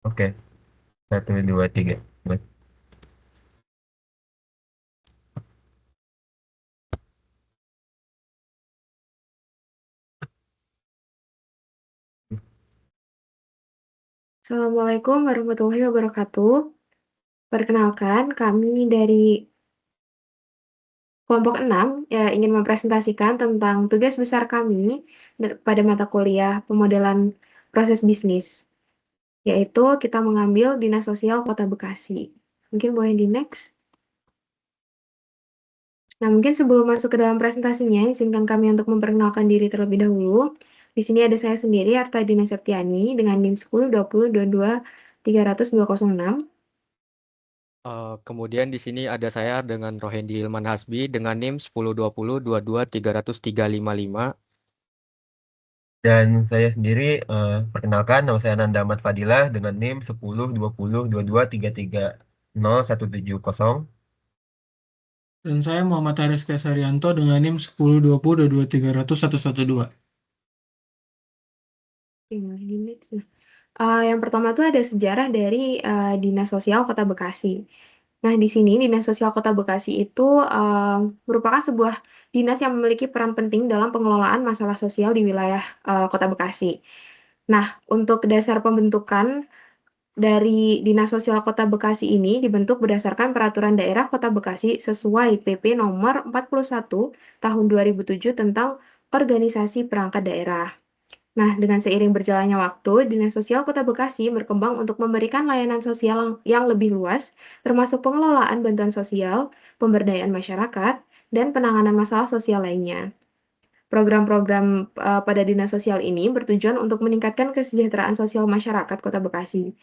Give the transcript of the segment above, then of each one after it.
Oke, 1, 2, 3. Baik. Assalamualaikum warahmatullahi wabarakatuh. Perkenalkan, kami dari kelompok 6 ya, ingin mempresentasikan tentang tugas besar kami pada mata kuliah pemodelan proses bisnis, yaitu kita mengambil Dinas Sosial Kota Bekasi. Mungkin boleh di next. Nah, mungkin sebelum masuk ke dalam presentasinya, izinkan kami untuk memperkenalkan diri terlebih dahulu. Di sini ada saya sendiri, Arta Dina Septiani, dengan NIM 10 20 22 300 206. Kemudian di sini ada saya dengan Rohendi Ilman Hasbi dengan NIM 102022 300 355. Dan saya sendiri, perkenalkan, nama saya Nanda Ahmad Fadilah dengan NIM 10 20 22 330 170. Dan saya Muhammad Haris Kesarianto dengan NIM 1020 22 300 112. Oke, boleh di next. Yang pertama tuh ada sejarah dari Dinas Sosial Kota Bekasi. Nah, di sini Dinas Sosial Kota Bekasi itu merupakan sebuah dinas yang memiliki peran penting dalam pengelolaan masalah sosial di wilayah Kota Bekasi. Nah, untuk dasar pembentukan dari Dinas Sosial Kota Bekasi ini dibentuk berdasarkan Peraturan Daerah Kota Bekasi sesuai PP nomor 41 tahun 2007 tentang organisasi perangkat daerah. Nah, dengan seiring berjalannya waktu, Dinas Sosial Kota Bekasi berkembang untuk memberikan layanan sosial yang lebih luas, termasuk pengelolaan bantuan sosial, pemberdayaan masyarakat, dan penanganan masalah sosial lainnya. Program-program pada Dinas Sosial ini bertujuan untuk meningkatkan kesejahteraan sosial masyarakat Kota Bekasi.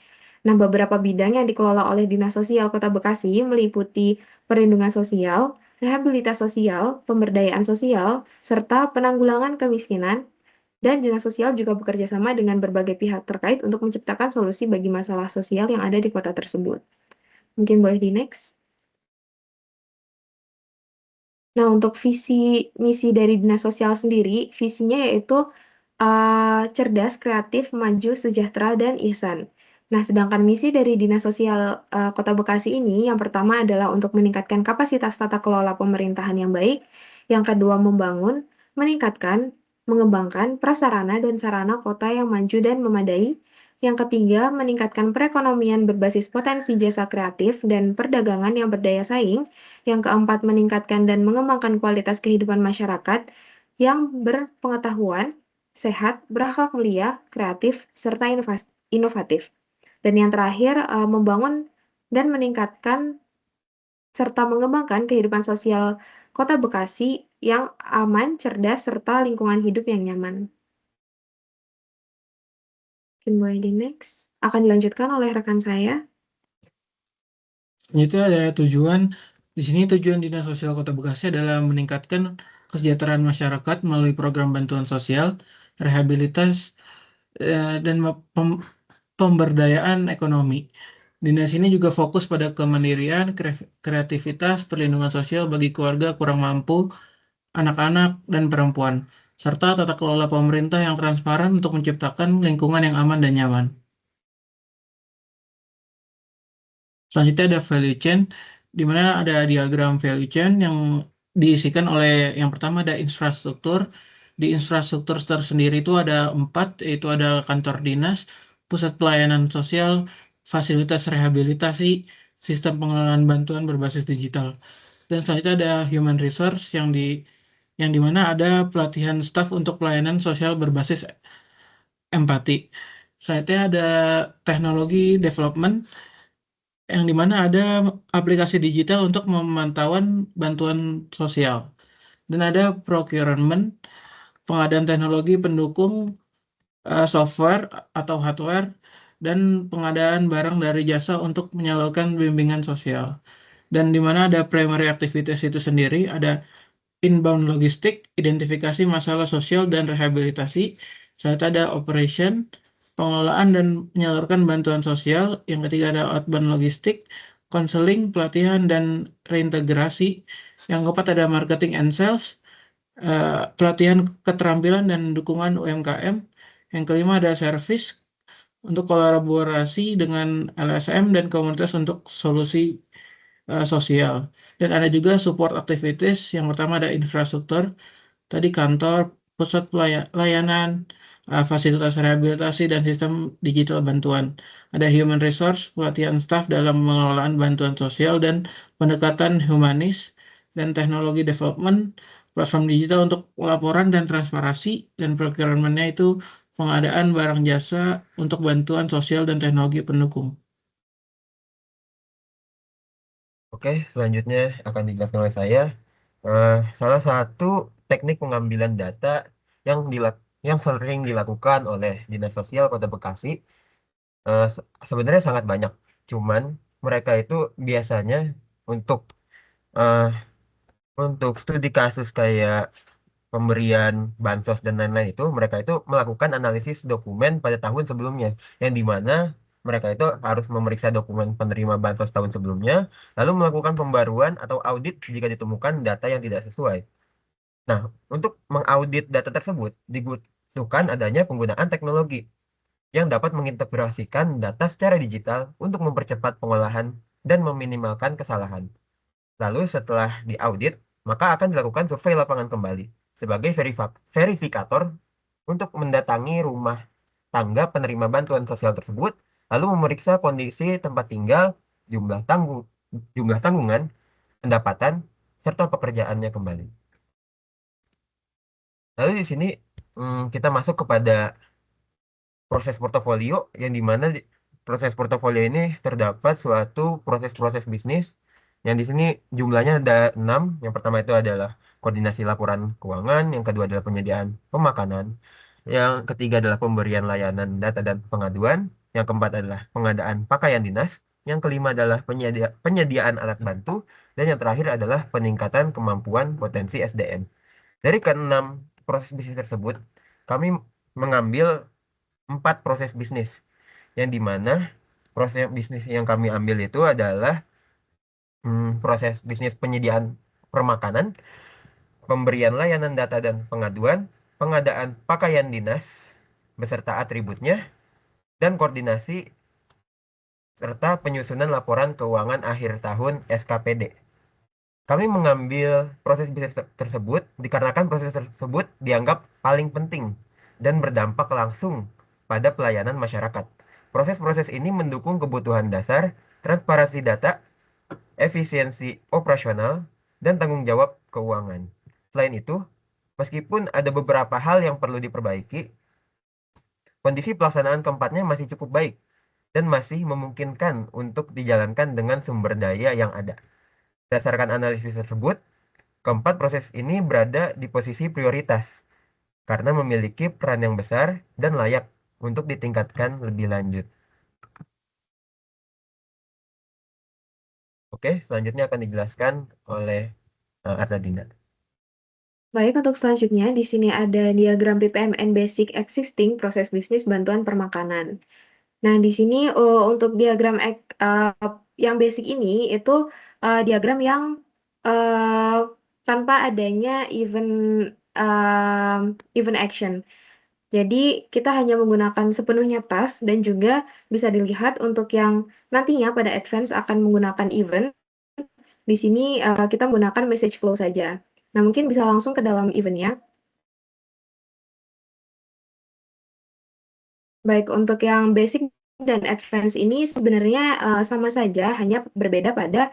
Nah, beberapa bidang yang dikelola oleh Dinas Sosial Kota Bekasi meliputi perlindungan sosial, rehabilitas sosial, pemberdayaan sosial, serta penanggulangan kemiskinan, dan Dinas Sosial juga bekerja sama dengan berbagai pihak terkait untuk menciptakan solusi bagi masalah sosial yang ada di kota tersebut. Mungkin boleh di next. Nah, untuk visi misi dari Dinas Sosial sendiri, visinya yaitu cerdas, kreatif, maju, sejahtera, dan ihsan. Nah, sedangkan misi dari Dinas Sosial Kota Bekasi ini, yang pertama adalah untuk meningkatkan kapasitas tata kelola pemerintahan yang baik, yang kedua membangun, meningkatkan, mengembangkan prasarana dan sarana kota yang maju dan memadai, yang ketiga meningkatkan perekonomian berbasis potensi jasa kreatif dan perdagangan yang berdaya saing, yang keempat meningkatkan dan mengembangkan kualitas kehidupan masyarakat yang berpengetahuan, sehat, berakhlak mulia, kreatif, serta inovatif. Dan yang terakhir, membangun dan meningkatkan serta mengembangkan kehidupan sosial Kota Bekasi yang aman, cerdas, serta lingkungan hidup yang nyaman. Mungkin boleh di next. Akan dilanjutkan oleh rekan saya. Selanjutnya ada tujuan. Di sini tujuan Dinas Sosial Kota Bekasi adalah meningkatkan kesejahteraan masyarakat melalui program bantuan sosial, rehabilitas, dan pemberdayaan ekonomi. Dinas ini juga fokus pada kemandirian, kreativitas, perlindungan sosial bagi keluarga kurang mampu, anak-anak, dan perempuan, serta tata kelola pemerintah yang transparan untuk menciptakan lingkungan yang aman dan nyaman. Selanjutnya ada value chain, di mana ada diagram value chain yang diisikan oleh yang pertama ada infrastruktur. Di infrastruktur tersendiri itu ada 4, yaitu ada kantor dinas, pusat pelayanan sosial, fasilitas rehabilitasi, sistem pengelolaan bantuan berbasis digital. Dan selanjutnya ada human resource yang dimana ada pelatihan staf untuk pelayanan sosial berbasis empati. Selanjutnya ada teknologi development yang dimana ada aplikasi digital untuk pemantauan bantuan sosial. Dan ada procurement, pengadaan teknologi pendukung software atau hardware, dan pengadaan barang dari jasa untuk menyalurkan bimbingan sosial. Dan di mana ada primary activities itu sendiri, ada inbound logistik, identifikasi masalah sosial dan rehabilitasi, serta ada operation, pengelolaan dan menyalurkan bantuan sosial. Yang ketiga ada outbound logistik, konseling, pelatihan, dan reintegrasi. Yang keempat ada marketing and sales, pelatihan keterampilan dan dukungan UMKM. Yang kelima ada service, untuk kolaborasi dengan LSM dan komunitas untuk solusi sosial. Dan ada juga support activities. Yang pertama ada infrastruktur, tadi kantor, pusat layanan, fasilitas rehabilitasi, dan sistem digital bantuan. Ada human resource, pelatihan staf dalam pengelolaan bantuan sosial dan pendekatan humanis, dan teknologi development, platform digital untuk laporan dan transparansi, dan procurement-nya itu pengadaan barang jasa untuk bantuan sosial dan teknologi pendukung. Oke, selanjutnya akan dijelaskan oleh saya. Salah satu teknik pengambilan data yang sering dilakukan oleh Dinas Sosial Kota Bekasi sebenarnya sangat banyak. Cuman mereka itu biasanya untuk eh, untuk studi kasus kayak pemberian bansos dan lain-lain itu mereka itu melakukan analisis dokumen pada tahun sebelumnya yang dimana mereka itu harus memeriksa dokumen penerima bansos tahun sebelumnya lalu melakukan pembaruan atau audit jika ditemukan data yang tidak sesuai. Nah, untuk mengaudit data tersebut dibutuhkan adanya penggunaan teknologi yang dapat mengintegrasikan data secara digital untuk mempercepat pengolahan dan meminimalkan kesalahan. Lalu setelah diaudit, maka akan dilakukan survei lapangan kembali sebagai verifikator untuk mendatangi rumah tangga penerima bantuan sosial tersebut, lalu memeriksa kondisi tempat tinggal, jumlah jumlah tanggungan, pendapatan, serta pekerjaannya kembali. Lalu di sini kita masuk kepada proses portofolio yang dimana proses portofolio ini terdapat suatu proses-proses bisnis yang di sini jumlahnya ada 6. Yang pertama itu adalah koordinasi laporan keuangan, yang kedua adalah penyediaan pemakanan, yang ketiga adalah pemberian layanan data dan pengaduan, yang keempat adalah pengadaan pakaian dinas, yang kelima adalah penyediaan alat bantu, dan yang terakhir adalah peningkatan kemampuan potensi SDM. Dari keenam proses bisnis tersebut, kami mengambil 4 proses bisnis yang dimana proses bisnis yang kami ambil itu adalah proses bisnis penyediaan permakanan, pemberian layanan data dan pengaduan, pengadaan pakaian dinas beserta atributnya, dan koordinasi serta penyusunan laporan keuangan akhir tahun SKPD. Kami mengambil proses bisnis tersebut dikarenakan proses tersebut dianggap paling penting dan berdampak langsung pada pelayanan masyarakat. Proses-proses ini mendukung kebutuhan dasar, transparansi data, efisiensi operasional, dan tanggung jawab keuangan. Selain itu, meskipun ada beberapa hal yang perlu diperbaiki, kondisi pelaksanaan keempatnya masih cukup baik dan masih memungkinkan untuk dijalankan dengan sumber daya yang ada. Berdasarkan analisis tersebut, keempat proses ini berada di posisi prioritas karena memiliki peran yang besar dan layak untuk ditingkatkan lebih lanjut. Oke, selanjutnya akan dijelaskan oleh Arta Dinda. Baik, untuk selanjutnya di sini ada diagram PPMN Basic Existing Proses Bisnis Bantuan Permakanan. Nah, di sini untuk diagram yang basic ini itu diagram yang tanpa adanya event action. Jadi kita hanya menggunakan sepenuhnya task dan juga bisa dilihat untuk yang nantinya pada advance akan menggunakan event. Di sini kita menggunakan message flow saja. Nah, mungkin bisa langsung ke dalam eventnya. Baik, untuk yang basic dan advance ini sebenarnya sama saja, hanya berbeda pada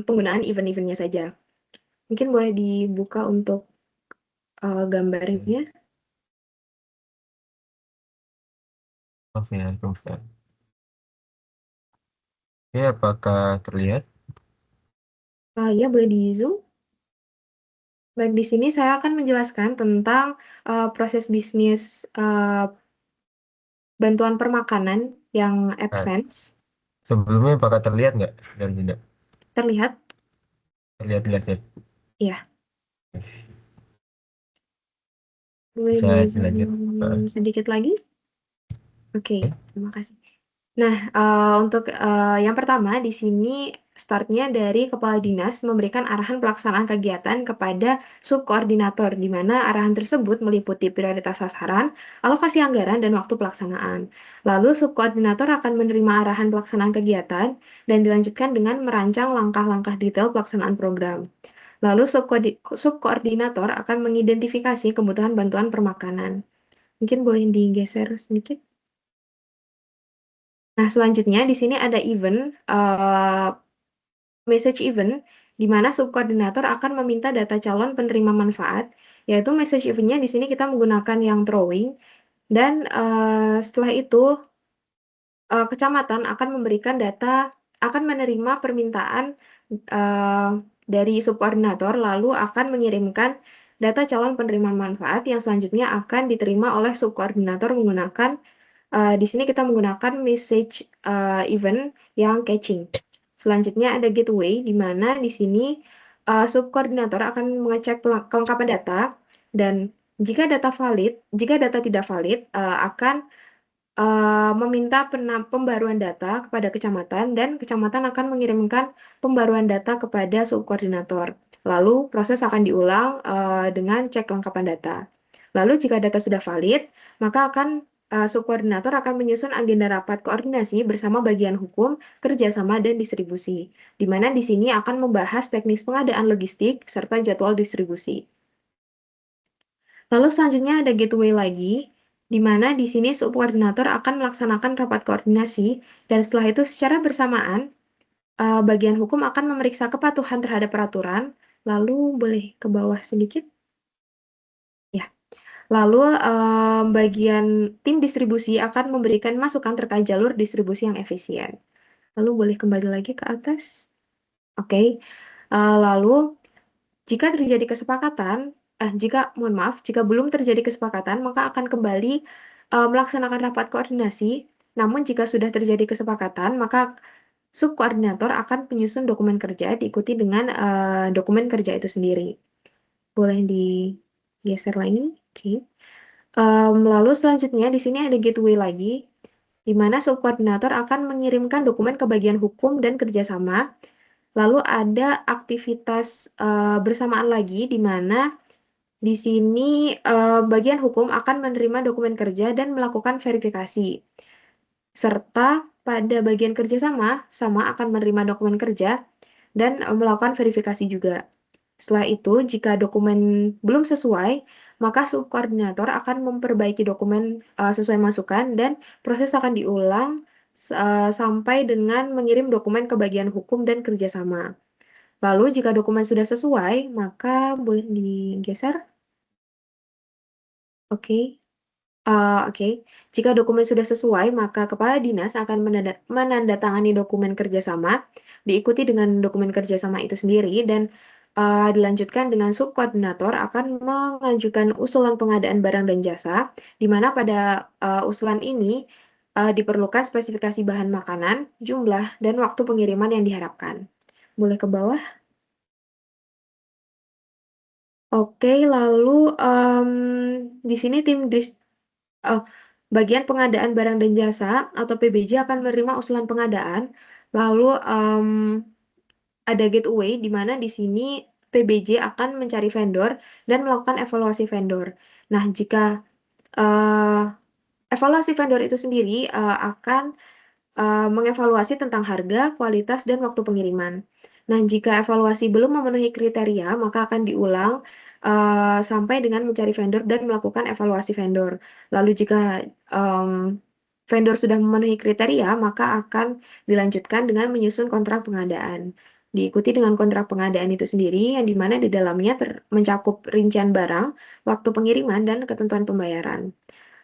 penggunaan event-eventnya saja. Mungkin boleh dibuka untuk gambarnya. Maaf ya, Ustaz. Oke, apakah terlihat? Ya, boleh di zoom. Baik, di sini saya akan menjelaskan tentang proses bisnis bantuan permakanan yang Nah, advance. sebelumnya apakah terlihat nggak dari Dinda? Terlihat? Terlihat jelas ya? Iya. Boleh Bisa di dilanjut. zoom sedikit lagi? Oke, Oke. terima kasih. Nah, untuk yang pertama di sini startnya dari kepala dinas memberikan arahan pelaksanaan kegiatan kepada subkoordinator, di mana arahan tersebut meliputi prioritas sasaran, alokasi anggaran, dan waktu pelaksanaan. Lalu subkoordinator akan menerima arahan pelaksanaan kegiatan dan dilanjutkan dengan merancang langkah-langkah detail pelaksanaan program. Lalu subkoordinator akan mengidentifikasi kebutuhan bantuan permakanan. Mungkin boleh digeser sedikit. Nah, selanjutnya di sini ada message event, di mana subkoordinator akan meminta data calon penerima manfaat, yaitu message eventnya di sini kita menggunakan yang drawing, dan setelah itu kecamatan akan menerima permintaan dari subkoordinator, lalu akan mengirimkan data calon penerima manfaat yang selanjutnya akan diterima oleh subkoordinator menggunakan di sini kita menggunakan message event yang catching. Selanjutnya ada gateway, di mana di sini subkoordinator akan mengecek kelengkapan data, dan jika data tidak valid, akan meminta pembaruan data kepada kecamatan, dan kecamatan akan mengirimkan pembaruan data kepada subkoordinator. Lalu proses akan diulang dengan cek kelengkapan data. Lalu jika data sudah valid, maka subkoordinator akan menyusun agenda rapat koordinasi bersama bagian hukum, kerjasama, dan distribusi, di mana di sini akan membahas teknis pengadaan logistik serta jadwal distribusi. Lalu selanjutnya ada gateway lagi, di mana di sini subkoordinator akan melaksanakan rapat koordinasi, dan setelah itu secara bersamaan, bagian hukum akan memeriksa kepatuhan terhadap peraturan. Lalu boleh ke bawah sedikit. Ya. Lalu bagian tim distribusi akan memberikan masukan terkait jalur distribusi yang efisien. Lalu boleh kembali lagi ke atas. Oke. Lalu jika terjadi kesepakatan, jika belum terjadi kesepakatan, maka akan kembali melaksanakan rapat koordinasi. Namun jika sudah terjadi kesepakatan, maka subkoordinator akan menyusun dokumen kerja diikuti dengan dokumen kerja itu sendiri. Boleh digeser lagi. Oke. Lalu selanjutnya di sini ada gateway lagi, di mana subkoordinator akan mengirimkan dokumen ke bagian hukum dan kerjasama. Lalu ada aktivitas bersamaan lagi, di mana di sini bagian hukum akan menerima dokumen kerja dan melakukan verifikasi. Serta pada bagian kerjasama, sama akan menerima dokumen kerja dan melakukan verifikasi juga. Setelah itu, jika dokumen belum sesuai, maka subkoordinator akan memperbaiki dokumen sesuai masukan, dan proses akan diulang sampai dengan mengirim dokumen ke bagian hukum dan kerjasama. Lalu jika dokumen sudah sesuai, maka boleh digeser. Oke. Oke. Jika dokumen sudah sesuai, maka kepala dinas akan menandatangani dokumen kerjasama, diikuti dengan dokumen kerjasama itu sendiri, dan dilanjutkan dengan subkoordinator akan mengajukan usulan pengadaan barang dan jasa, di mana pada usulan ini diperlukan spesifikasi bahan makanan, jumlah, dan waktu pengiriman yang diharapkan. Boleh ke bawah. Oke, lalu di sini bagian pengadaan barang dan jasa atau PBJ akan menerima usulan pengadaan. Lalu ada gateway, di mana di sini PBJ akan mencari vendor dan melakukan evaluasi vendor. Nah, jika evaluasi vendor itu sendiri akan mengevaluasi tentang harga, kualitas, dan waktu pengiriman. Nah, jika evaluasi belum memenuhi kriteria, maka akan diulang sampai dengan mencari vendor dan melakukan evaluasi vendor. Lalu jika vendor sudah memenuhi kriteria, maka akan dilanjutkan dengan menyusun kontrak pengadaan. Diikuti dengan kontrak pengadaan itu sendiri, yang dimana di dalamnya mencakup rincian barang, waktu pengiriman, dan ketentuan pembayaran.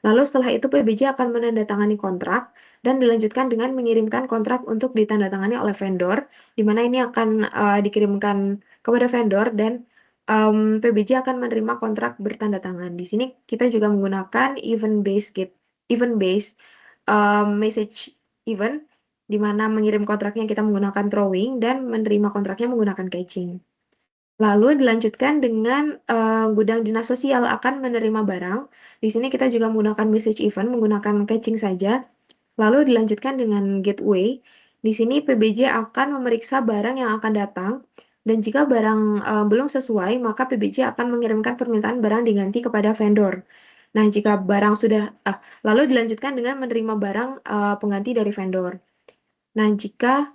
Lalu setelah itu PBJ akan menandatangani kontrak dan dilanjutkan dengan mengirimkan kontrak untuk ditandatangani oleh vendor, di mana ini akan dikirimkan kepada vendor, dan PBJ akan menerima kontrak bertanda tangan. Di sini kita juga menggunakan event-based message event, di mana mengirim kontraknya kita menggunakan drawing dan menerima kontraknya menggunakan catching. Lalu dilanjutkan dengan gudang dinas sosial akan menerima barang. Di sini kita juga menggunakan message event, menggunakan catching saja. Lalu dilanjutkan dengan gateway. Di sini PBJ akan memeriksa barang yang akan datang, dan jika barang belum sesuai, maka PBJ akan mengirimkan permintaan barang diganti kepada vendor. Nah, jika barang sudah, lalu dilanjutkan dengan menerima barang pengganti dari vendor. Nah, jika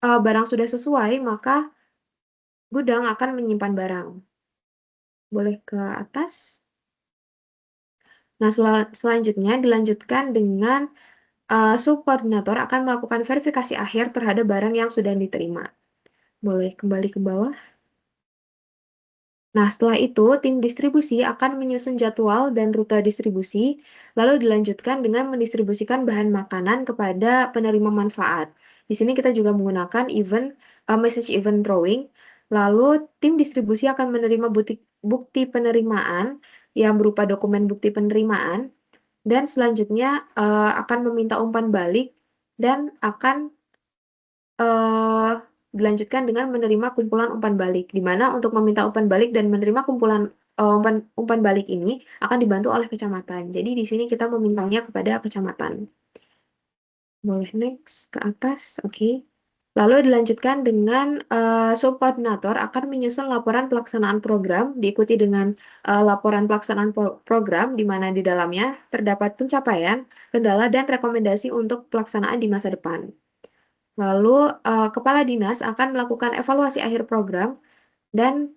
barang sudah sesuai, maka gudang akan menyimpan barang. Boleh ke atas. Nah, selanjutnya dilanjutkan dengan subkoordinator akan melakukan verifikasi akhir terhadap barang yang sudah diterima. Boleh kembali ke bawah. Nah, setelah itu, tim distribusi akan menyusun jadwal dan rute distribusi, lalu dilanjutkan dengan mendistribusikan bahan makanan kepada penerima manfaat. Di sini kita juga menggunakan message event drawing. Lalu, tim distribusi akan menerima bukti penerimaan yang berupa dokumen bukti penerimaan, dan selanjutnya akan meminta umpan balik dan akan dilanjutkan dengan menerima kumpulan umpan balik, di mana untuk meminta umpan balik dan menerima kumpulan umpan balik ini akan dibantu oleh kecamatan. Jadi di sini kita memintanya kepada kecamatan. Boleh next ke atas, oke. Lalu dilanjutkan dengan subkoordinator akan menyusun laporan pelaksanaan program, diikuti dengan laporan pelaksanaan program, di mana di dalamnya terdapat pencapaian, kendala, dan rekomendasi untuk pelaksanaan di masa depan. Lalu, kepala dinas akan melakukan evaluasi akhir program dan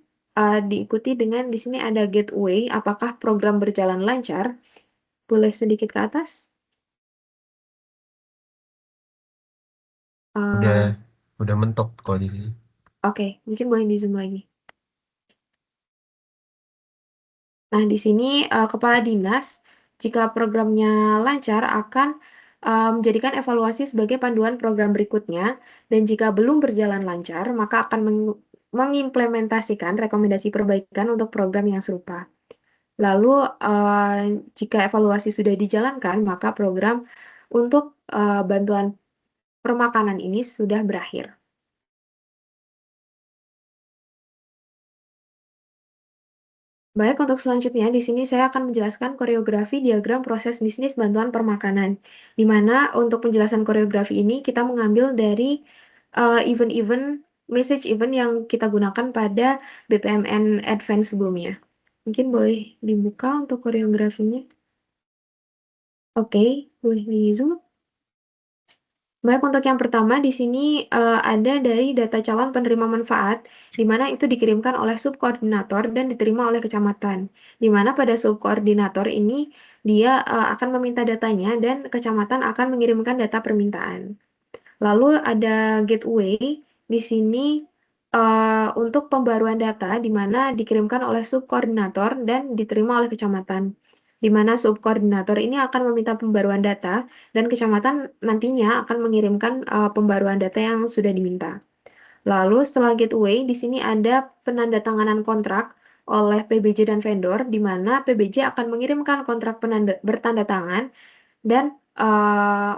diikuti dengan di sini ada gateway, apakah program berjalan lancar. Boleh sedikit ke atas? Udah mentok kalau di sini. Oke, mungkin boleh di zoom lagi. Nah, di sini kepala dinas, jika programnya lancar, akan menjadikan evaluasi sebagai panduan program berikutnya, dan jika belum berjalan lancar, maka akan mengimplementasikan rekomendasi perbaikan untuk program yang serupa. Lalu, jika evaluasi sudah dijalankan, maka program untuk bantuan permakanan ini sudah berakhir. Baik, untuk selanjutnya di sini saya akan menjelaskan koreografi diagram proses bisnis bantuan permakanan. Di mana untuk penjelasan koreografi ini kita mengambil dari event-event, message event yang kita gunakan pada BPMN Advance sebelumnya. Mungkin boleh dibuka untuk koreografinya. Oke, boleh di zoom. Baik, untuk yang pertama di sini ada dari data calon penerima manfaat, di mana itu dikirimkan oleh subkoordinator dan diterima oleh kecamatan. Di mana pada subkoordinator ini dia akan meminta datanya dan kecamatan akan mengirimkan data permintaan. Lalu ada gateway di sini untuk pembaruan data, di mana dikirimkan oleh subkoordinator dan diterima oleh kecamatan. Di mana subkoordinator ini akan meminta pembaruan data dan kecamatan nantinya akan mengirimkan pembaruan data yang sudah diminta. Lalu setelah gateway, di sini ada penandatanganan kontrak oleh PBJ dan vendor, di mana PBJ akan mengirimkan kontrak bertanda tangan dan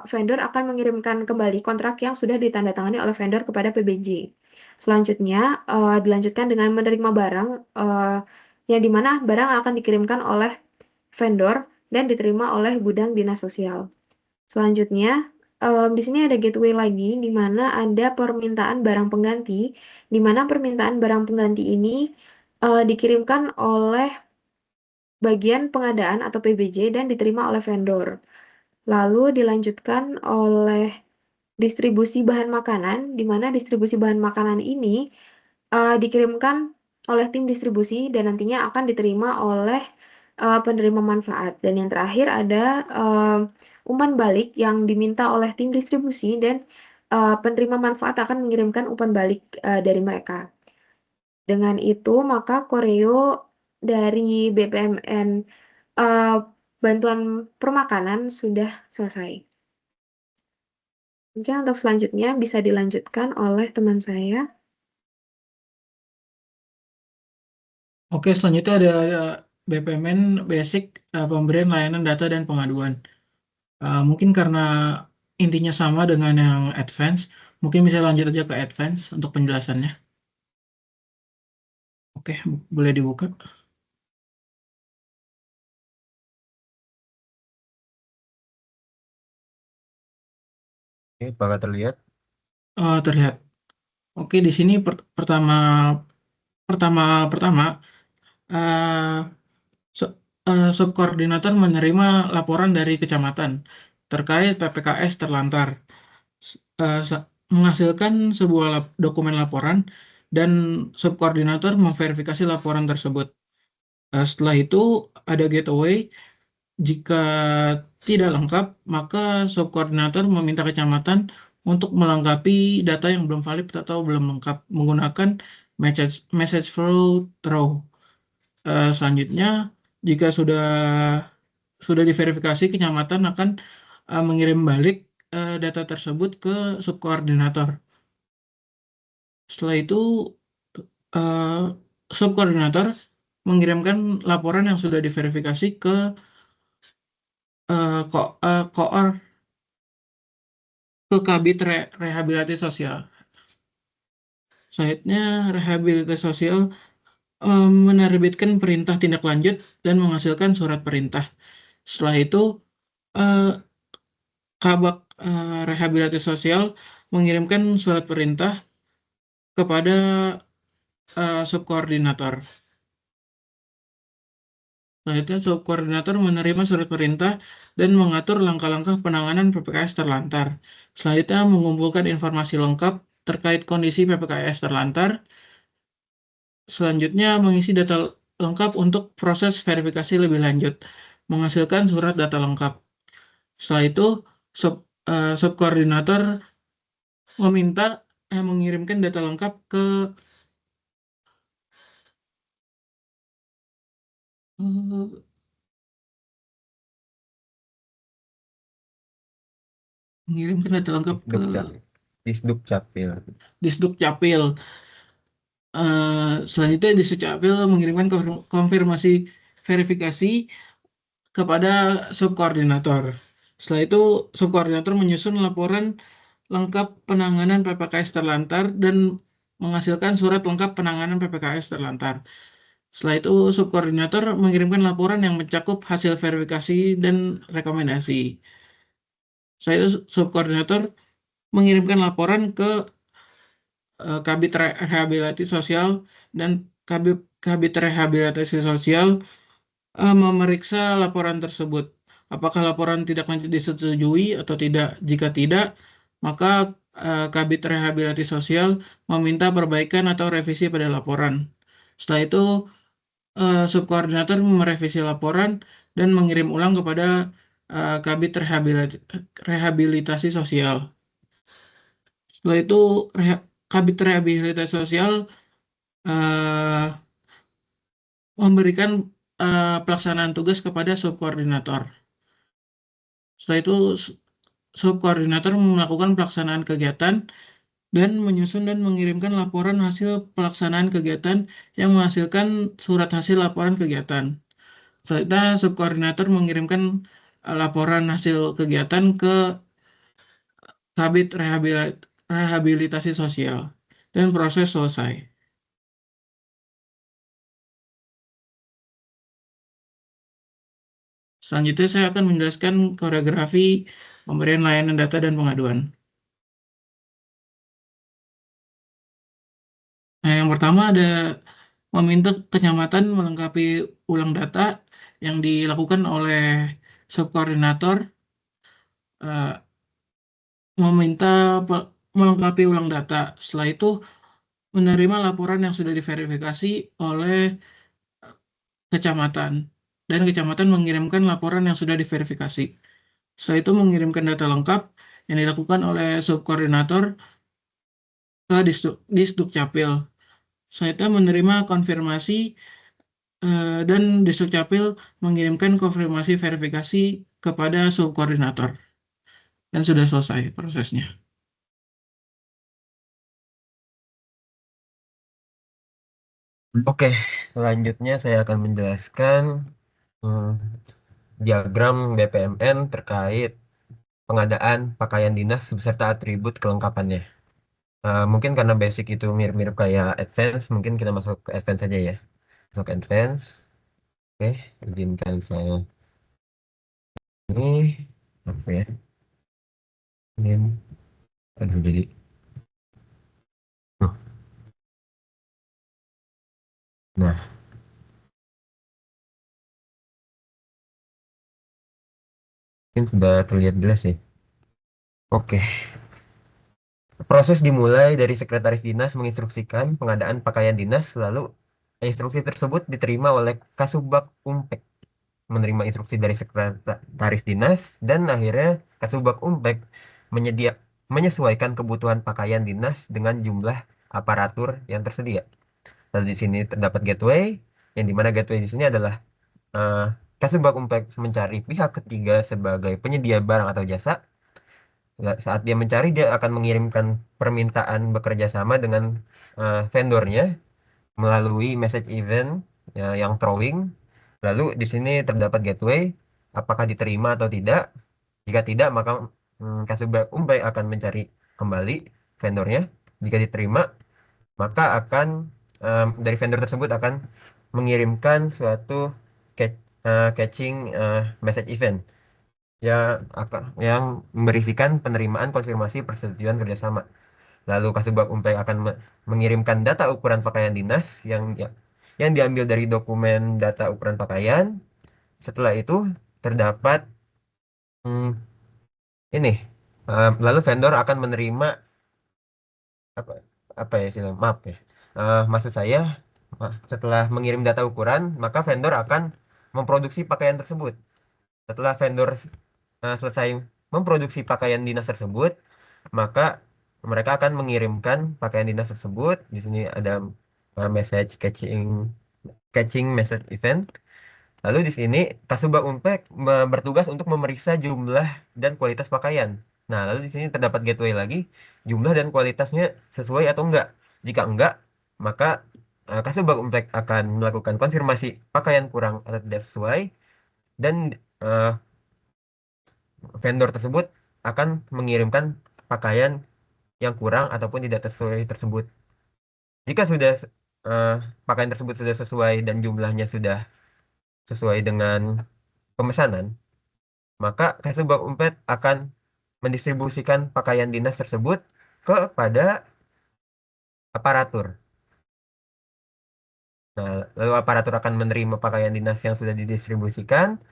vendor akan mengirimkan kembali kontrak yang sudah ditandatangani oleh vendor kepada PBJ. Selanjutnya, dilanjutkan dengan menerima barang, yang dimana barang akan dikirimkan oleh vendor dan diterima oleh gudang dinas sosial. Selanjutnya, di sini ada gateway lagi, di mana ada permintaan barang pengganti, di mana permintaan barang pengganti ini dikirimkan oleh bagian pengadaan atau PBJ dan diterima oleh vendor. Lalu dilanjutkan oleh distribusi bahan makanan, di mana distribusi bahan makanan ini dikirimkan oleh tim distribusi dan nantinya akan diterima oleh penerima manfaat. Dan yang terakhir ada umpan balik yang diminta oleh tim distribusi dan penerima manfaat akan mengirimkan umpan balik dari mereka. Dengan itu, maka koreo dari BPMN bantuan permakanan sudah selesai. Mungkin untuk selanjutnya bisa dilanjutkan oleh teman saya. Oke, selanjutnya ada BPMN Basic, pemberian layanan data dan pengaduan. Mungkin karena intinya sama dengan yang Advance, mungkin bisa lanjut aja ke Advance untuk penjelasannya. Oke, boleh dibuka. Oke, apakah terlihat? Terlihat. Oke, di sini pertama pertama pertama eh, su- subkoordinator menerima laporan dari kecamatan terkait PPKS terlantar, menghasilkan sebuah dokumen laporan dan subkoordinator memverifikasi laporan tersebut. Setelah itu ada gateway. Jika tidak lengkap, maka subkoordinator meminta kecamatan untuk melengkapi data yang belum valid atau belum lengkap menggunakan message flow through. Selanjutnya, jika sudah diverifikasi, kecamatan akan mengirim balik data tersebut ke subkoordinator. Setelah itu, eh, subkoordinator mengirimkan laporan yang sudah diverifikasi ke koor ke Kabit Rehabilitasi Sosial. Selanjutnya, rehabilitasi sosial menerbitkan perintah tindak lanjut dan menghasilkan surat perintah. Setelah itu, eh, Kabak Rehabilitasi Sosial mengirimkan surat perintah kepada subkoordinator. Selanjutnya, subkoordinator menerima surat perintah dan mengatur langkah-langkah penanganan PPKS terlantar. Selanjutnya, mengumpulkan informasi lengkap terkait kondisi PPKS terlantar. Selanjutnya, mengisi data lengkap untuk proses verifikasi lebih lanjut, menghasilkan surat data lengkap. Setelah itu, subkoordinator meminta mengirimkan data lengkap ke eh, mengirimkan data lengkap ke Disduk Capil. Disduk Capil. Selanjutnya, Disduk Capil mengirimkan konfirmasi verifikasi kepada subkoordinator. Setelah itu, subkoordinator menyusun laporan lengkap penanganan PPKS terlantar dan menghasilkan surat lengkap penanganan PPKS terlantar. Setelah itu, subkoordinator mengirimkan laporan yang mencakup hasil verifikasi dan rekomendasi. Setelah itu, subkoordinator mengirimkan laporan ke Kabit Rehabilitasi Sosial dan Kabit Rehabilitasi Sosial memeriksa laporan tersebut. Apakah laporan tidak lanjut disetujui atau tidak? Jika tidak, maka Kabit Rehabilitasi Sosial meminta perbaikan atau revisi pada laporan. Setelah itu, subkoordinator merevisi laporan dan mengirim ulang kepada Kabit Rehabilitasi Sosial. Setelah itu, Kabit Rehabilitasi Sosial eh, memberikan pelaksanaan tugas kepada subkoordinator. Setelah itu, subkoordinator melakukan pelaksanaan kegiatan dan menyusun dan mengirimkan laporan hasil pelaksanaan kegiatan yang menghasilkan surat hasil laporan kegiatan. Selanjutnya, subkoordinator mengirimkan laporan hasil kegiatan ke Kabit Rehabilitasi Sosial dan proses selesai. Selanjutnya, saya akan menjelaskan koreografi pemberian layanan data dan pengaduan. Nah, yang pertama ada meminta kecamatan melengkapi ulang data yang dilakukan oleh subkoordinator, eh, meminta melengkapi ulang data. Setelah itu menerima laporan yang sudah diverifikasi oleh kecamatan dan kecamatan mengirimkan laporan yang sudah diverifikasi. Setelah itu mengirimkan data lengkap yang dilakukan oleh subkoordinator ke Disduk Capil. Setelah itu menerima konfirmasi dan Disduk Capil mengirimkan konfirmasi verifikasi kepada subkoordinator dan sudah selesai prosesnya. Oke, selanjutnya saya akan menjelaskan hmm, diagram BPMN terkait pengadaan pakaian dinas beserta atribut kelengkapannya. Mungkin karena basic itu mirip-mirip kayak advance, mungkin kita masuk ke advance aja ya. Masuk advance. Oke, izinkan saya ini apa ya? Ini. Aduh, jadi Huh. Nah, mungkin sudah terlihat jelas ya. Oke, proses dimulai dari sekretaris dinas menginstruksikan pengadaan pakaian dinas, lalu instruksi tersebut diterima oleh Kasubag Umpek, menerima instruksi dari sekretaris dinas, dan akhirnya Kasubag Umpek menyedia menyesuaikan kebutuhan pakaian dinas dengan jumlah aparatur yang tersedia. Lalu di sini terdapat gateway, yang dimana gateway di sini adalah eh, Kasubag Umpek mencari pihak ketiga sebagai penyedia barang atau jasa. Saat dia mencari, dia akan mengirimkan permintaan bekerja sama dengan vendornya melalui message event yang throwing. Lalu di sini terdapat gateway, apakah diterima atau tidak. Jika tidak, maka Kasubag Umpek akan mencari kembali vendornya. Jika diterima, maka akan dari vendor tersebut akan mengirimkan suatu catching message event yang berisikan penerimaan konfirmasi persetujuan kerjasama. Lalu Kasubag Umpek akan mengirimkan data ukuran pakaian dinas yang diambil dari dokumen data ukuran pakaian. Setelah itu terdapat hmm, ini, lalu vendor akan menerima apa apa ya sih, maaf ya. Maksud saya, setelah mengirim data ukuran, maka vendor akan memproduksi pakaian tersebut. Setelah vendor selesai memproduksi pakaian dinas tersebut, maka mereka akan mengirimkan pakaian dinas tersebut. Di sini ada message catching message event. Lalu di sini Kasubag Unpad bertugas untuk memeriksa jumlah dan kualitas pakaian. Nah, lalu di sini terdapat gateway lagi, jumlah dan kualitasnya sesuai atau enggak. Jika enggak, maka Kasubag Unpad akan melakukan konfirmasi pakaian kurang atau tidak sesuai, dan eh, vendor tersebut akan mengirimkan pakaian yang kurang ataupun tidak sesuai tersebut. Jika sudah eh, pakaian tersebut sudah sesuai dan jumlahnya sudah sesuai dengan pemesanan, maka Kasubag Umpet akan mendistribusikan pakaian dinas tersebut kepada aparatur. Nah, lalu aparatur akan menerima pakaian dinas yang sudah didistribusikan.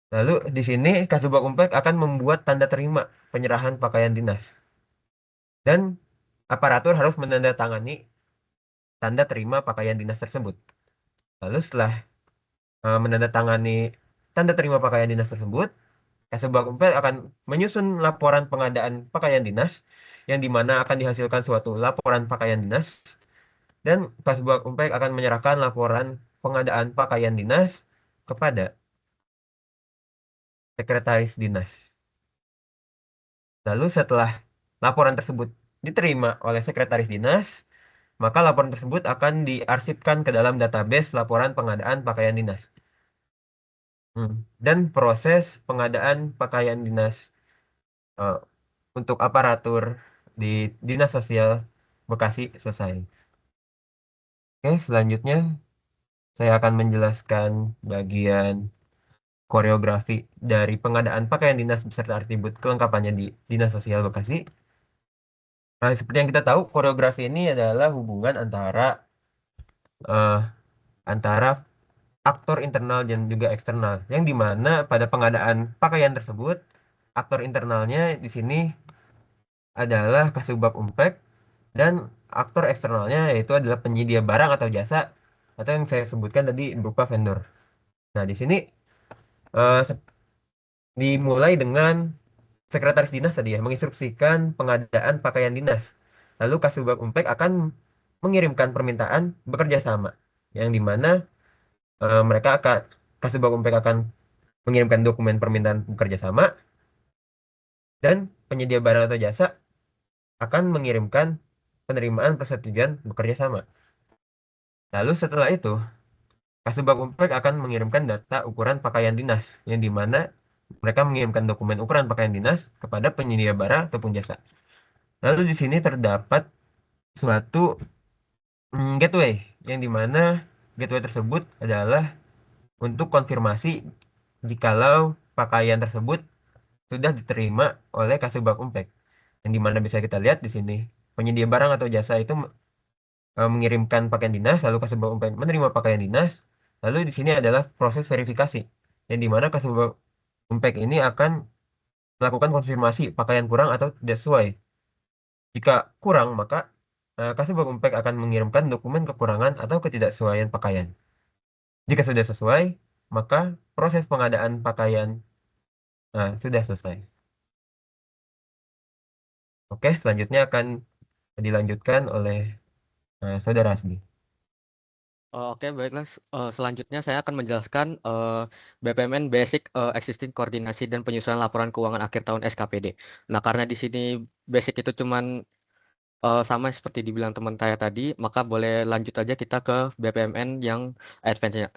Lalu di sini Kasubag Umpet akan membuat tanda terima penyerahan pakaian dinas. Dan aparatur harus menandatangani tanda terima pakaian dinas tersebut. Lalu setelah menandatangani tanda terima pakaian dinas tersebut, Kasubag Umpet akan menyusun laporan pengadaan pakaian dinas, yang dimana akan dihasilkan suatu laporan pakaian dinas, dan Kasubag Umpet akan menyerahkan laporan pengadaan pakaian dinas kepada sekretaris dinas. Lalu setelah laporan tersebut diterima oleh sekretaris dinas, maka laporan tersebut akan diarsipkan ke dalam database laporan pengadaan pakaian dinas. Dan proses pengadaan pakaian dinas eh, untuk aparatur di Dinas Sosial Bekasi selesai. Oke, selanjutnya saya akan menjelaskan bagian koreografi dari pengadaan pakaian dinas beserta atribut kelengkapannya di Dinas Sosial Bekasi. Nah, seperti yang kita tahu, koreografi ini adalah hubungan antara eh, antara aktor internal dan juga eksternal, yang dimana pada pengadaan pakaian tersebut, aktor internalnya di sini adalah Kasubag Umpek, dan aktor eksternalnya yaitu adalah penyedia barang atau jasa, atau yang saya sebutkan tadi berupa vendor. Nah, di sini eh, dimulai dengan sekretaris dinas tadi ya, menginstruksikan pengadaan pakaian dinas. Lalu Kasubag Umpek akan mengirimkan permintaan bekerja sama, yang dimana mereka akan Kasubag Umpek akan mengirimkan dokumen permintaan bekerja sama, dan penyedia barang atau jasa akan mengirimkan penerimaan persetujuan bekerja sama. Lalu setelah itu, Kasubag Umpek akan mengirimkan data ukuran pakaian dinas, yang dimana mereka mengirimkan dokumen ukuran pakaian dinas kepada penyedia barang ataupun jasa. Lalu di sini terdapat suatu gateway, yang dimana gateway tersebut adalah untuk konfirmasi jikalau pakaian tersebut sudah diterima oleh Kasubag Umpek. yang dimana bisa kita lihat di sini penyedia barang atau jasa itu mengirimkan pakaian dinas, lalu Kasubag Unpad menerima pakaian dinas, lalu di sini adalah proses verifikasi, yang dimana Kasubag Unpad ini akan melakukan konfirmasi pakaian kurang atau tidak sesuai. Jika kurang, maka Kasubag Unpad akan mengirimkan dokumen kekurangan atau ketidaksesuaian pakaian. Jika sudah sesuai, maka proses pengadaan pakaian sudah selesai. Oke, selanjutnya akan dilanjutkan oleh Saudara Asmi. Oke, baiklah. Selanjutnya saya akan menjelaskan BPMN Basic Existing Koordinasi dan Penyesuaian Laporan Keuangan Akhir Tahun SKPD. Nah, karena di sini basic itu cuman sama seperti dibilang teman saya tadi, maka boleh lanjut aja kita ke BPMN yang advance-nya.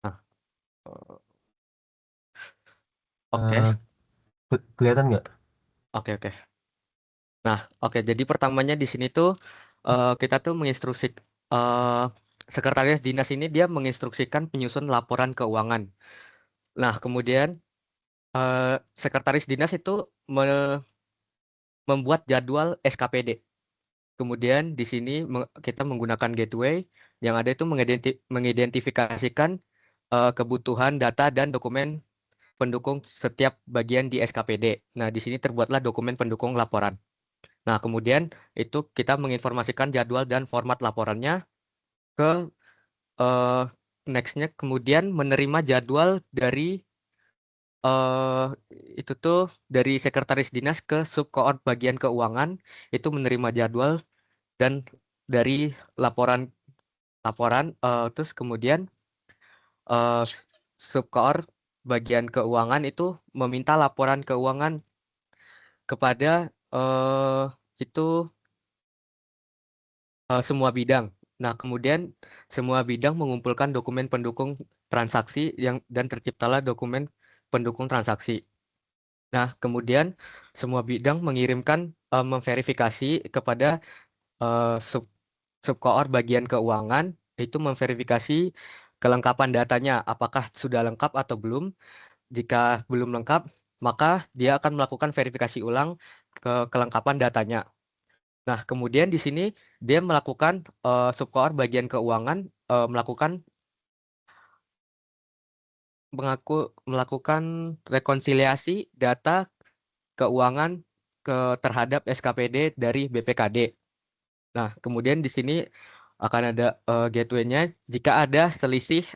Nah, oke, Kelihatan nggak? oke, oke. Nah, oke. Jadi pertamanya di sini tuh kita tuh sekretaris dinas ini dia menginstruksikan penyusun laporan keuangan. Nah, kemudian sekretaris dinas itu membuat jadwal SKPD. Kemudian di sini kita menggunakan gateway yang ada itu mengidentifikasikan kebutuhan data dan dokumen pendukung setiap bagian di SKPD. Nah, di sini terbuatlah dokumen pendukung laporan. Nah, kemudian itu kita menginformasikan jadwal dan format laporannya ke next-nya, kemudian menerima jadwal dari itu tuh dari sekretaris dinas ke subkoord bagian keuangan, itu menerima jadwal dan dari laporan terus kemudian uh, subkoord bagian keuangan itu meminta laporan keuangan kepada itu semua bidang. Nah, kemudian semua bidang mengumpulkan dokumen pendukung transaksi dan terciptalah dokumen pendukung transaksi. Nah, kemudian semua bidang mengirimkan memverifikasi kepada subkoord bagian keuangan, itu memverifikasi kelengkapan datanya apakah sudah lengkap atau belum. Jika belum lengkap, maka dia akan melakukan verifikasi ulang ke kelengkapan datanya. Nah, kemudian di sini dia melakukan subkoord bagian keuangan melakukan rekonsiliasi data keuangan terhadap SKPD dari BPKD. Nah, kemudian di sini akan ada gateway-nya jika ada selisih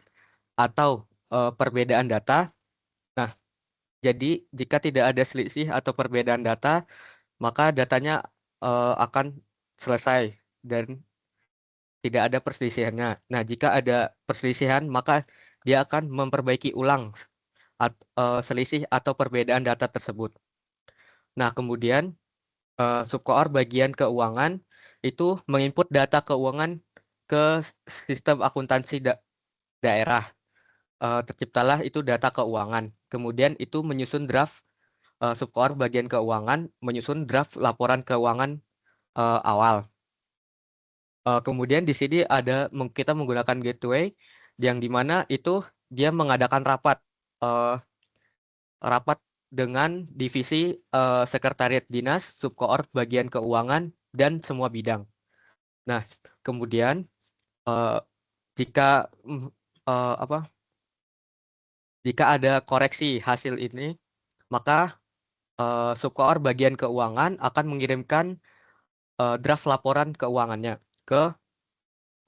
atau perbedaan data. Nah, jadi jika tidak ada selisih atau perbedaan data, maka datanya akan selesai dan tidak ada perselisihannya. Nah, jika ada perselisihan, maka dia akan memperbaiki ulang selisih atau perbedaan data tersebut. Nah, kemudian subkoor bagian keuangan itu menginput data keuangan ke sistem akuntansi daerah. Terciptalah itu data keuangan. Kemudian itu menyusun draft subkoor bagian keuangan, menyusun draft laporan keuangan awal. Kemudian di sini kita menggunakan gateway yang dimana itu dia mengadakan rapat dengan divisi sekretariat dinas, subkoor bagian keuangan dan semua bidang. Nah, kemudian jika jika ada koreksi hasil ini, maka subkoor bagian keuangan akan mengirimkan draft laporan keuangannya ke,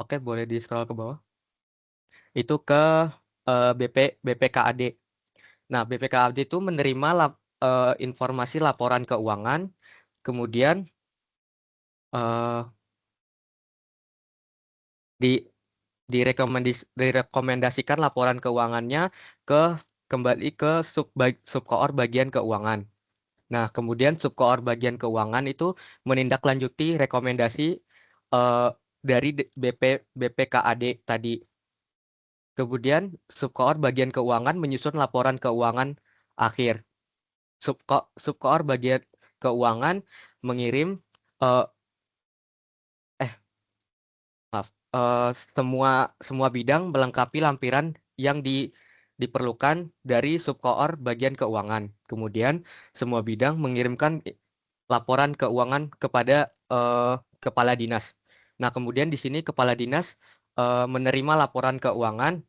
oke, boleh di scroll ke bawah, itu ke BPKAD. Nah, BPKAD itu menerima informasi laporan keuangan, kemudian direkomendasikan laporan keuangannya kembali ke subkoor bagian keuangan. Nah, kemudian subkoor bagian keuangan itu menindaklanjuti rekomendasi dari BPKAD tadi. Kemudian subkoor bagian keuangan menyusun laporan keuangan akhir. Subkoor bagian keuangan mengirim maaf, semua bidang melengkapi lampiran yang diperlukan dari subkoor bagian keuangan. Kemudian semua bidang mengirimkan laporan keuangan kepada kepala dinas. Nah, kemudian di sini kepala dinas menerima laporan keuangan,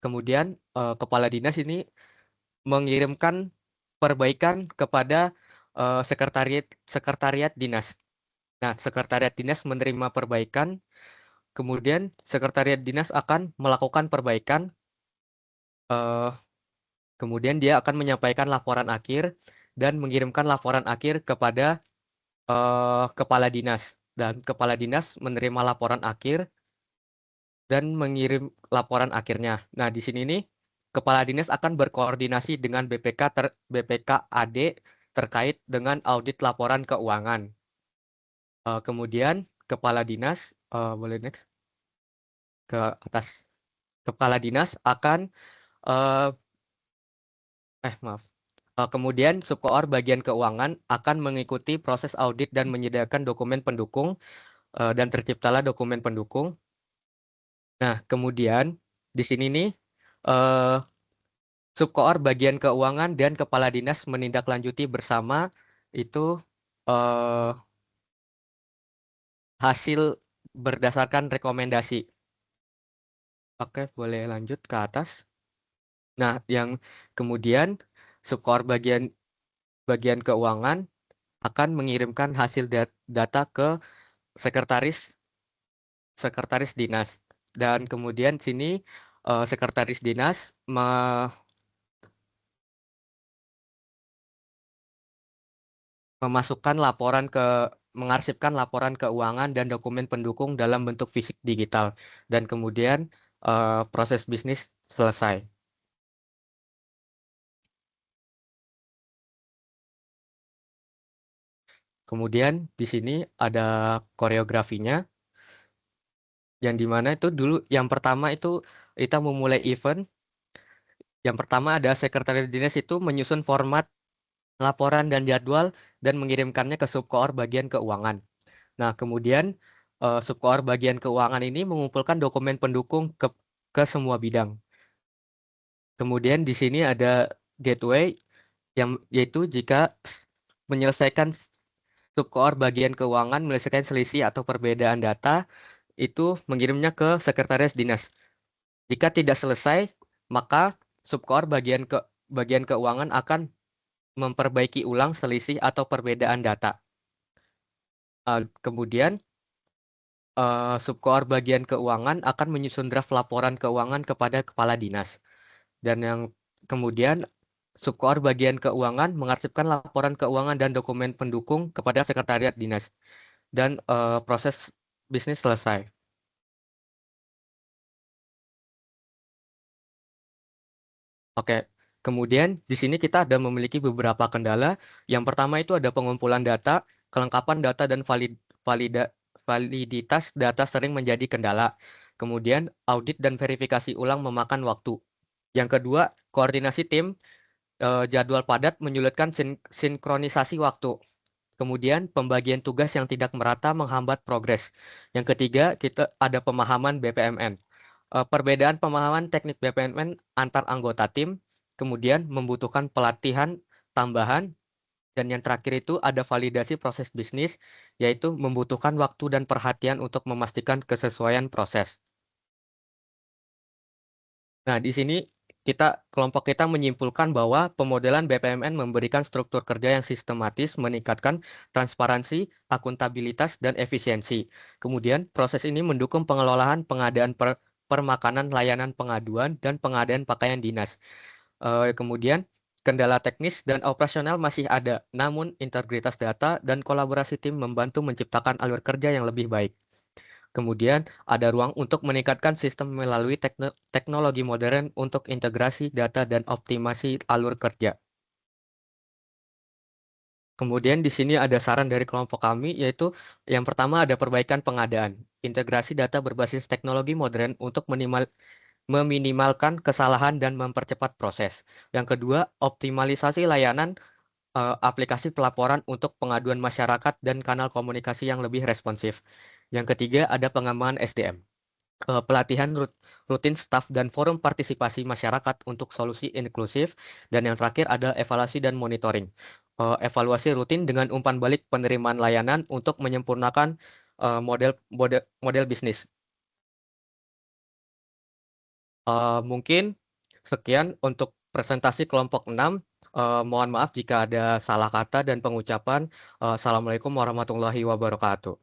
kemudian kepala dinas ini mengirimkan perbaikan kepada sekretariat dinas. Nah, sekretariat dinas menerima perbaikan, kemudian sekretariat dinas akan melakukan perbaikan, kemudian dia akan menyampaikan laporan akhir dan mengirimkan laporan akhir kepada kepala dinas. Dan kepala dinas menerima laporan akhir dan mengirim laporan akhirnya. Nah, di sini nih kepala dinas akan berkoordinasi dengan BPK AD terkait dengan audit laporan keuangan. Kemudian kepala dinas boleh next ke atas. Kepala dinas akan maaf. Kemudian subkoor bagian keuangan akan mengikuti proses audit dan menyediakan dokumen pendukung dan terciptalah dokumen pendukung. Nah, kemudian di sini nih subkoor bagian keuangan dan kepala dinas menindaklanjuti bersama itu hasil berdasarkan rekomendasi. Oke, boleh lanjut ke atas. Nah, yang kemudian subkoor bagian keuangan akan mengirimkan hasil data ke sekretaris dinas. Dan kemudian sini sekretaris dinas mengarsipkan laporan keuangan dan dokumen pendukung dalam bentuk fisik digital. Dan kemudian proses bisnis selesai. Kemudian di sini ada koreografinya, yang dimana itu dulu yang pertama itu kita memulai event. Yang pertama ada sekretaris dinas itu menyusun format laporan dan jadwal dan mengirimkannya ke subkoor bagian keuangan. Nah, kemudian subkoor bagian keuangan ini mengumpulkan dokumen pendukung ke semua bidang. Kemudian di sini ada gateway yaitu jika menyelesaikan subkoor bagian keuangan menyelesaikan selisih atau perbedaan data itu mengirimnya ke sekretaris dinas. Jika tidak selesai, maka subkoor bagian keuangan akan memperbaiki ulang selisih atau perbedaan data. Kemudian subkoor bagian keuangan akan menyusun draft laporan keuangan kepada kepala dinas. Dan yang kemudian subkoor bagian keuangan mengarsipkan laporan keuangan dan dokumen pendukung kepada sekretariat dinas. Dan proses bisnis selesai. Oke, kemudian di sini kita ada memiliki beberapa kendala. Yang pertama itu ada pengumpulan data, kelengkapan data dan validitas data sering menjadi kendala. Kemudian audit dan verifikasi ulang memakan waktu. Yang kedua, koordinasi tim, jadwal padat menyulitkan sinkronisasi waktu. Kemudian pembagian tugas yang tidak merata menghambat progres. Yang ketiga, kita ada pemahaman BPMN. Perbedaan pemahaman teknik BPMN antar anggota tim, kemudian membutuhkan pelatihan tambahan, dan yang terakhir itu ada validasi proses bisnis, yaitu membutuhkan waktu dan perhatian untuk memastikan kesesuaian proses. Nah, di sini kelompok kita menyimpulkan bahwa pemodelan BPMN memberikan struktur kerja yang sistematis, meningkatkan transparansi, akuntabilitas, dan efisiensi. Kemudian, proses ini mendukung pengelolaan pengadaan permakanan, layanan pengaduan, dan pengadaan pakaian dinas. Kemudian, kendala teknis dan operasional masih ada, namun integritas data dan kolaborasi tim membantu menciptakan alur kerja yang lebih baik. Kemudian, ada ruang untuk meningkatkan sistem melalui teknologi modern untuk integrasi data dan optimasi alur kerja. Kemudian di sini ada saran dari kelompok kami, yaitu yang pertama ada perbaikan pengadaan. Integrasi data berbasis teknologi modern untuk meminimalkan kesalahan dan mempercepat proses. Yang kedua, optimalisasi layanan aplikasi pelaporan untuk pengaduan masyarakat dan kanal komunikasi yang lebih responsif. Yang ketiga ada pengembangan SDM. Pelatihan rutin staf dan forum partisipasi masyarakat untuk solusi inklusif. Dan yang terakhir ada evaluasi dan monitoring. Evaluasi rutin dengan umpan balik penerimaan layanan untuk menyempurnakan model bisnis. Mungkin sekian untuk presentasi kelompok 6. Mohon maaf jika ada salah kata dan pengucapan. Assalamualaikum warahmatullahi wabarakatuh.